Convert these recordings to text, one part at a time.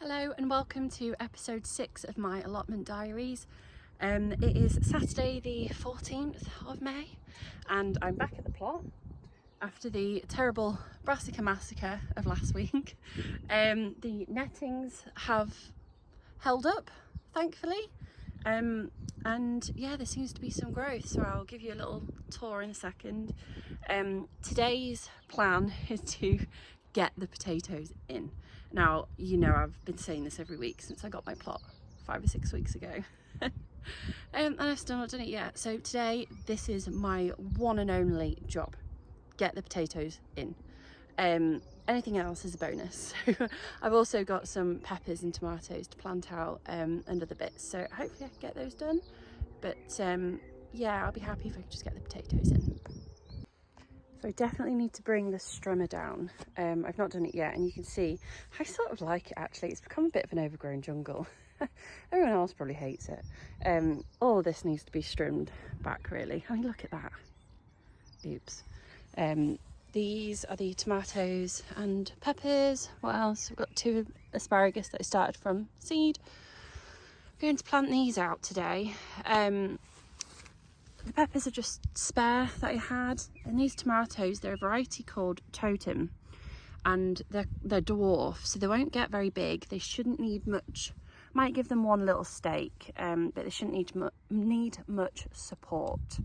Hello and welcome to episode 6 of my Allotment Diaries. It is Saturday the 14th of May and I'm back at the plot after the terrible brassica massacre of last week. The nettings have held up, thankfully, and yeah, there seems to be some growth, so I'll give you a little tour in a second. Today's plan is to get the potatoes in. Now, you know, I've been saying this every week since I got my plot 5 or 6 weeks ago. And I've still not done it yet. So today, this is my one and only job. Get the potatoes in. Anything else is a bonus. So I've also got some peppers and tomatoes to plant out and other bits. So hopefully I can get those done. But yeah, I'll be happy if I can just get the potatoes in. So I definitely need to bring the strummer down. I've not done it yet, and you can see I sort of like it actually. It's become a bit of an overgrown jungle. Everyone else probably hates it. All of this needs to be trimmed back really. I mean, look at that. Oops. These are the tomatoes and peppers. What else? I've got 2 asparagus that I started from seed. I'm going to plant these out today. The peppers are just spare that I had, and these tomatoes, they're a variety called Totem, and they're dwarf, so they won't get very big. They shouldn't need much. Might give them one little stake, but they shouldn't need much support,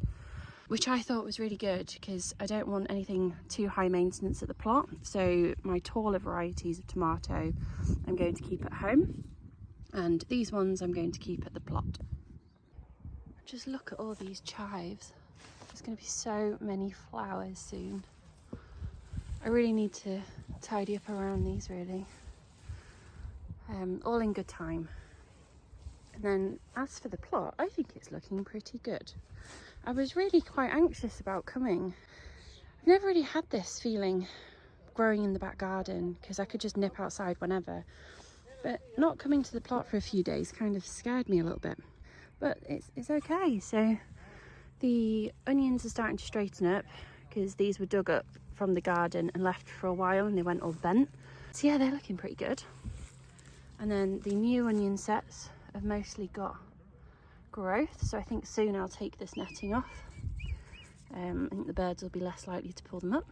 which I thought was really good because I don't want anything too high maintenance at the plot. So my taller varieties of tomato I'm going to keep at home, and these ones I'm going to keep at the plot. Just look at all these chives. There's going to be so many flowers soon. I really need to tidy up around these really. All in good time. And then as for the plot, I think it's looking pretty good. I was really quite anxious about coming. I've never really had this feeling growing in the back garden because I could just nip outside whenever. But not coming to the plot for a few days kind of scared me a little bit. But it's okay. So the onions are starting to straighten up because these were dug up from the garden and left for a while and they went all bent. So yeah, they're looking pretty good. And then the new onion sets have mostly got growth, so I think soon I'll take this netting off. I think the birds will be less likely to pull them up.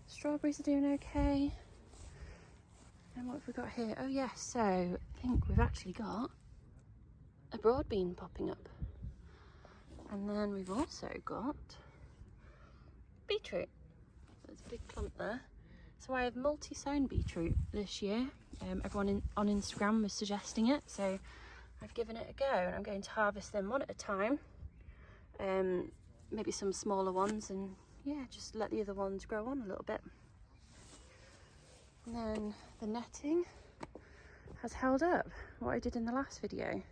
Strawberries are doing okay. And what have we got here? Oh yes, so I think we've actually got a broad bean popping up, and then we've also got beetroot. There's a big clump there. So I have multi-sown beetroot this year. Everyone on Instagram was suggesting it, so I've given it a go, and I'm going to harvest them one at a time. Maybe some smaller ones, and yeah, just let the other ones grow on a little bit. And then the netting has held up what I did in the last video.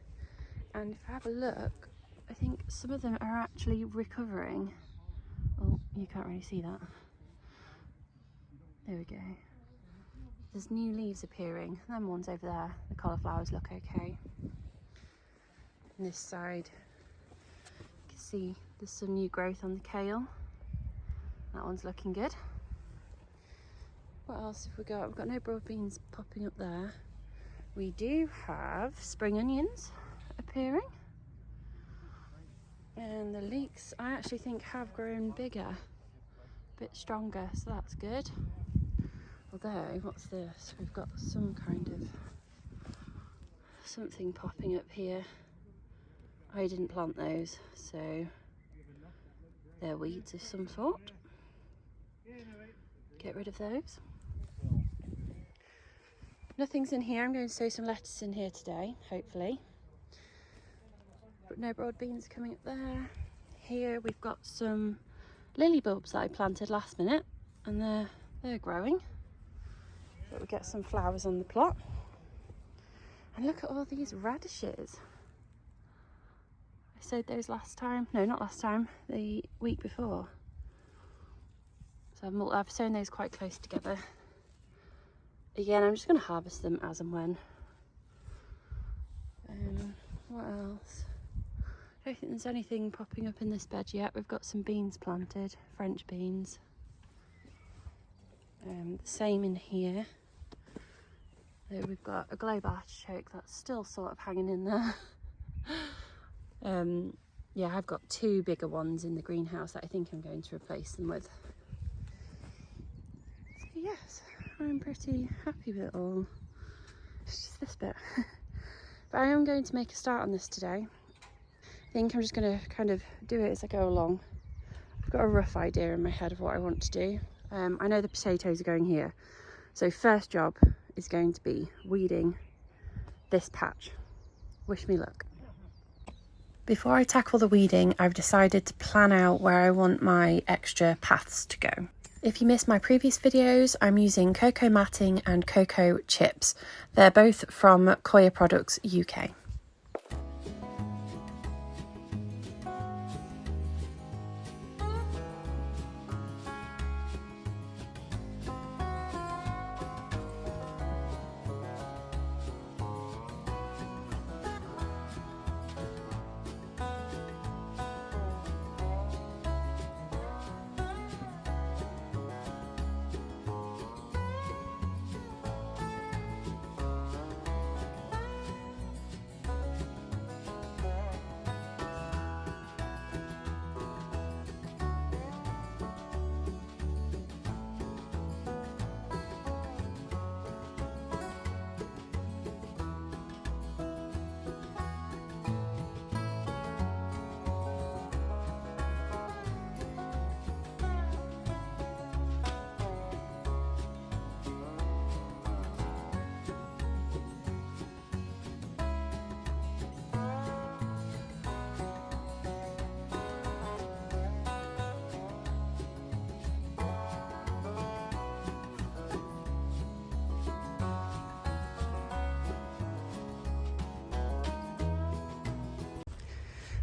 And if I have a look, I think some of them are actually recovering. Oh, you can't really see that. There we go. There's new leaves appearing. Them ones over there, the cauliflowers look okay. On this side, you can see there's some new growth on the kale. That one's looking good. What else have we got? We've got no broad beans popping up there. We do have spring onions appearing, and the leeks I actually think have grown bigger, a bit stronger, so that's good. Although, what's this? We've got some kind of something popping up here. I didn't plant those, so they're weeds of some sort. Get rid of those. Nothing's in here. I'm going to sow some lettuce in here today, hopefully. But no broad beans coming up there. Here we've got some lily bulbs that I planted last minute, and they're growing. But we get some flowers on the plot. And look at all these radishes. I sowed those last time. No, not last time. The week before. So I've sown those quite close together. Again, I'm just going to harvest them as and when. What else? I don't think there's anything popping up in this bed yet. We've got some beans planted, French beans. The same in here. So we've got a globe artichoke that's still sort of hanging in there. Yeah, I've got 2 bigger ones in the greenhouse that I think I'm going to replace them with. So yes, I'm pretty happy with it all. It's just this bit. But I am going to make a start on this today. I think I'm just going to kind of do it as I go along. I've got a rough idea in my head of what I want to do. I know the potatoes are going here. So first job is going to be weeding this patch. Wish me luck. Before I tackle the weeding, I've decided to plan out where I want my extra paths to go. If you missed my previous videos, I'm using cocoa matting and cocoa chips. They're both from Koya Products UK.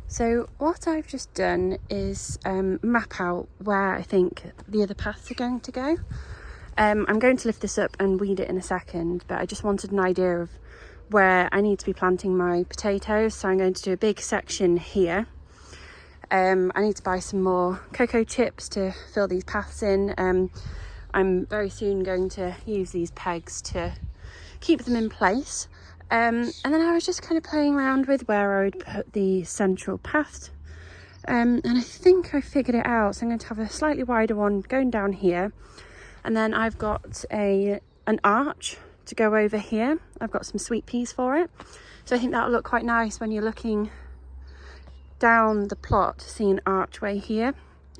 So what I've just done is map out where I think the other paths are going to go. I'm going to lift this up and weed it in a second, but I just wanted an idea of where I need to be planting my potatoes. So I'm going to do a big section here. I need to buy some more cocoa chips to fill these paths in. I'm very soon going to use these pegs to keep them in place. And then I was just kind of playing around with where I would put the central path. And I think I figured it out. So I'm going to have a slightly wider one going down here. And then I've got an arch to go over here. I've got some sweet peas for it. So I think that'll look quite nice when you're looking down the plot to see an archway here.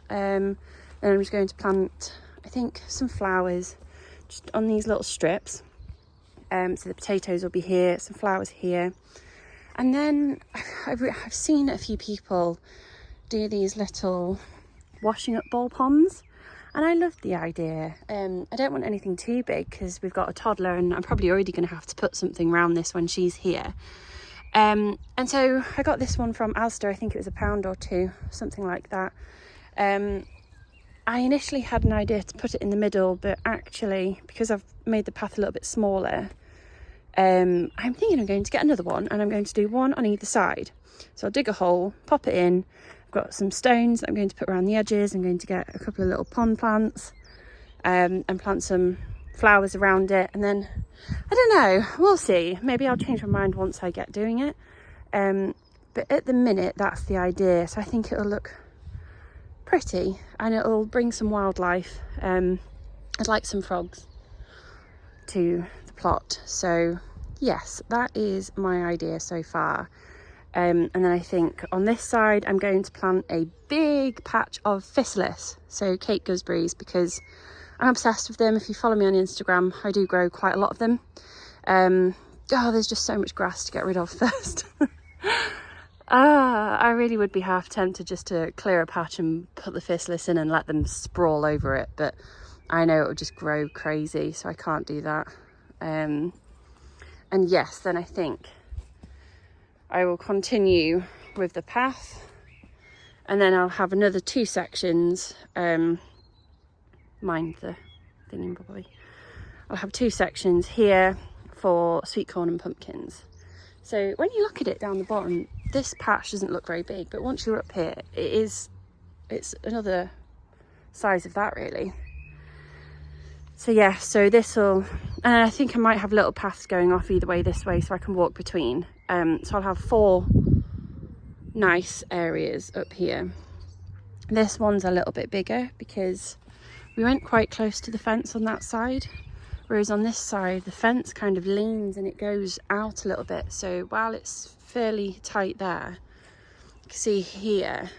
Then I'm just going to plant, I think, some flowers just on these little strips. So the potatoes will be here, some flowers here. And then I've seen a few people do these little washing up ball ponds. And I love the idea. I don't want anything too big because we've got a toddler and I'm probably already going to have to put something around this when she's here. And so I got this one from Asda. I think it was £1 or £2, something like that. I initially had an idea to put it in the middle, but actually, because I've made the path a little bit smaller, I'm thinking I'm going to get another one and I'm going to do one on either side. So I'll dig a hole, pop it in. I've got some stones that I'm going to put around the edges. I'm going to get a couple of little pond plants and plant some flowers around it. And then, I don't know, we'll see. Maybe I'll change my mind once I get doing it. But at the minute, that's the idea. So I think it'll look pretty and it'll bring some wildlife. I'd like some frogs to the plot. So yes, that is my idea so far. And then I think on this side I'm going to plant a big patch of physalis, so Cape gooseberries, because I'm obsessed with them. If you follow me on Instagram, I do grow quite a lot of them. There's just so much grass to get rid of first. I really would be half tempted just to clear a patch and put the physalis in and let them sprawl over it, but I know it would just grow crazy, so I can't do that. And yes, then I think I will continue with the path, and then I'll have another 2 sections. Mind the thingy bobbly. I'll have 2 sections here for sweet corn and pumpkins. So when you look at it down the bottom, this patch doesn't look very big, but once you're up here, it's another size of that really. So yeah, so this will And I think I might have little paths going off either way this way so I can walk between. So I'll have 4 nice areas up here. This one's a little bit bigger because we went quite close to the fence on that side, whereas on this side the fence kind of leans and it goes out a little bit. So while it's fairly tight there, you can see here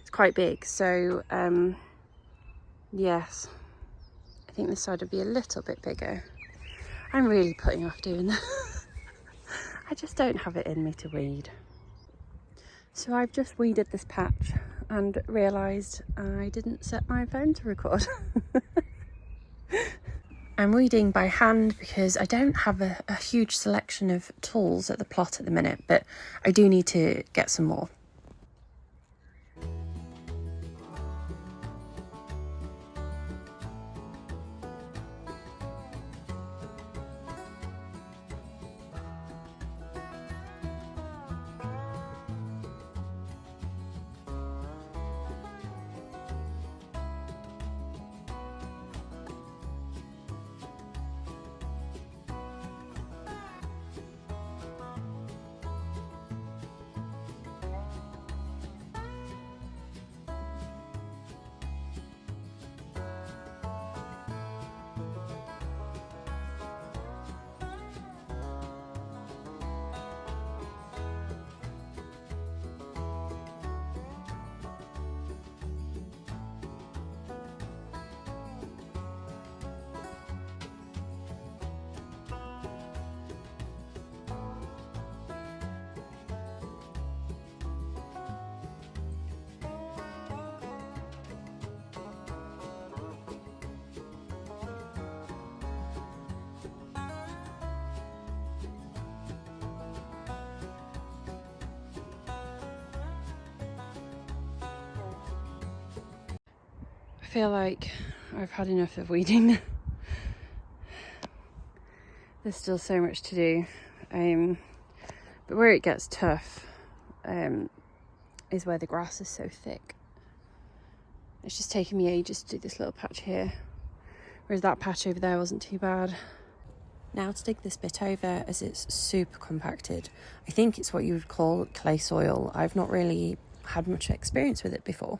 it's quite big. So yes, I think this side would be a little bit bigger. I'm really putting off doing that. I just don't have it in me to weed. So I've just weeded this patch and realised I didn't set my phone to record. I'm weeding by hand because I don't have a huge selection of tools at the plot at the minute, but I do need to get some more. I feel like I've had enough of weeding. There's still so much to do, but where it gets tough is where the grass is so thick. It's just taken me ages to do this little patch here, whereas that patch over there wasn't too bad. Now to dig this bit over, as it's super compacted. I think it's what you would call clay soil. I've not really had much experience with it before.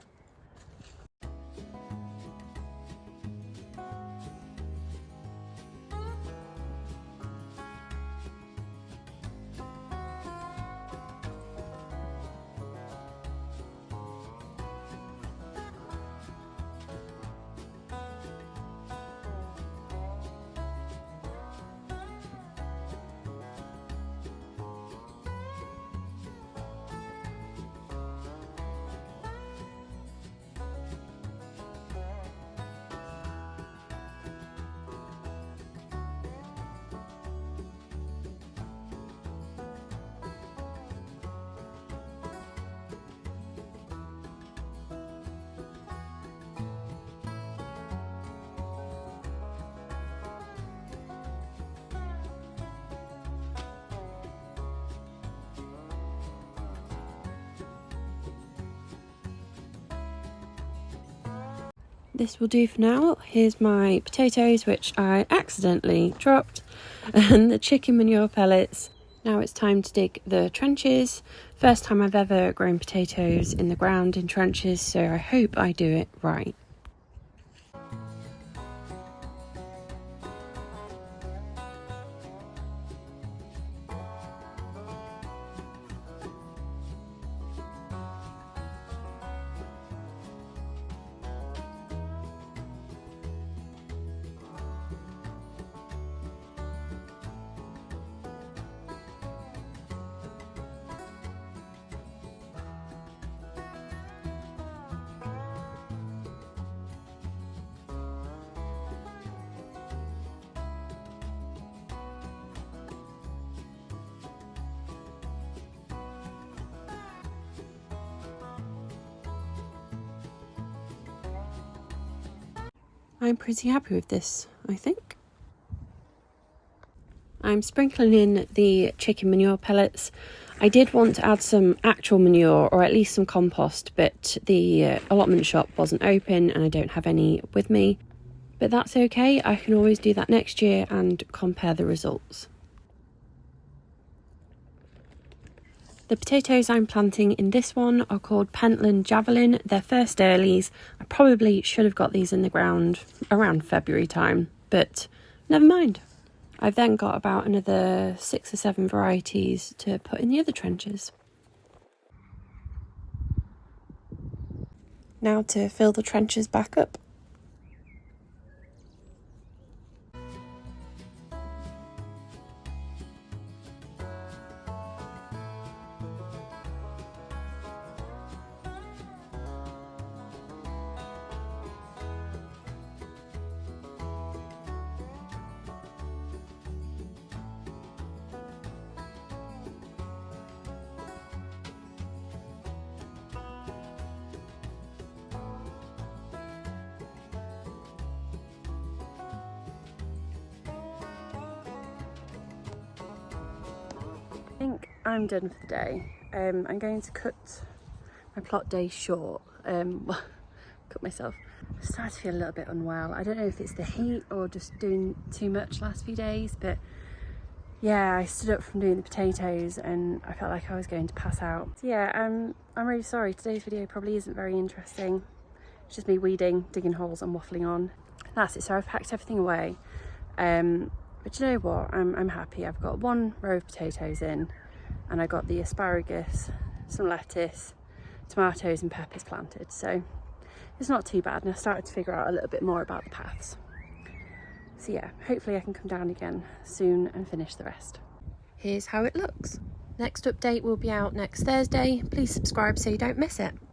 This will do for now. Here's my potatoes, which I accidentally dropped, and the chicken manure pellets. Now it's time to dig the trenches. First time I've ever grown potatoes in the ground in trenches, so I hope I do it right. I'm pretty happy with this, I think. I'm sprinkling in the chicken manure pellets. I did want to add some actual manure, or at least some compost, but the allotment shop wasn't open and I don't have any with me. but that's okay. I can always do that next year and compare the results. The potatoes I'm planting in this one are called Pentland Javelin. They're first earlies. I probably should have got these in the ground around February time, but never mind. I've then got about another 6 or 7 varieties to put in the other trenches. Now to fill the trenches back up. I think I'm done for the day. I'm going to cut my plot day short. Cut myself. I started to feel a little bit unwell. I don't know if it's the heat or just doing too much last few days, but yeah, I stood up from doing the potatoes and I felt like I was going to pass out. So yeah, I'm really sorry. Today's video probably isn't very interesting. It's just me weeding, digging holes and waffling on. That's it. So I've packed everything away. But you know what, I'm happy. I've got 1 row of potatoes in and I got the asparagus, some lettuce, tomatoes and peppers planted. So it's not too bad, and I started to figure out a little bit more about the paths. So yeah, hopefully I can come down again soon and finish the rest. Here's how it looks. Next update will be out next Thursday. Please subscribe so you don't miss it.